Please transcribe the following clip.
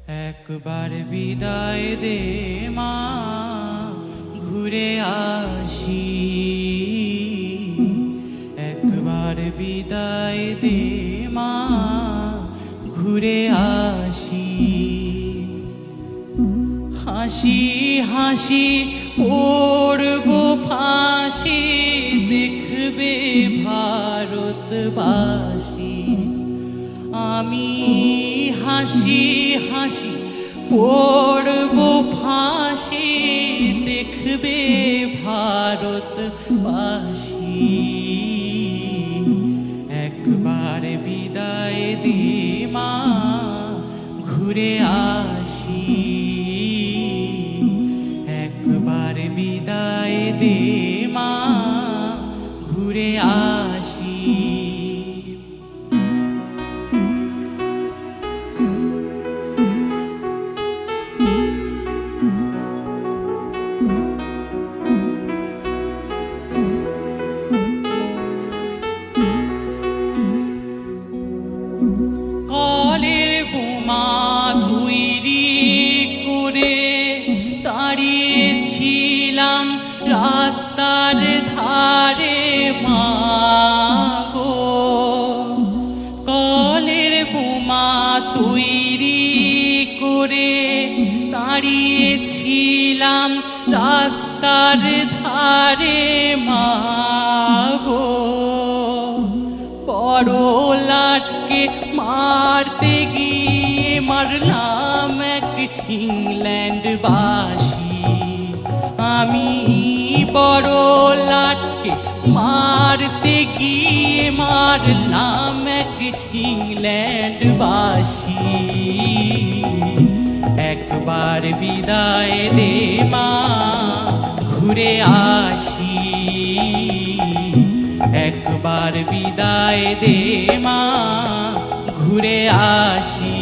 একবার বিদায় দে মা, ঘুরে আসি। একবার বিদায় দে মা, ঘুরে আসি। হাসি হাসি পড়ব ফাঁসি, দেখবে ভারতবাসী। আমি হাসি হাসি পড়ব ফাঁসি, দেখবে ভারতবাসী। একবার বিদায় দে মা, ঘুরে আসি। একবার বিদায় দে মা, ঘুরে আসি। কলের বোমা তৈরি করে দাঁড়িয়েছিলাম রাস্তার ধারে মা গো। কলের বোমা তৈরি করে দাঁড়িয়েছিলাম রাস্তার ধারে মা গো। বড় লাটকে মারতে গিয়ে মারলাম এক ইংল্যান্ডবাসী। আমি বড় লাটকে মারতে গিয়ে মারলাম এক ইংল্যান্ডবাসী। একবার বিদায় দে মা, ঘুরে আসি। একবার বিদায় দে মা, ঘুরে আসি।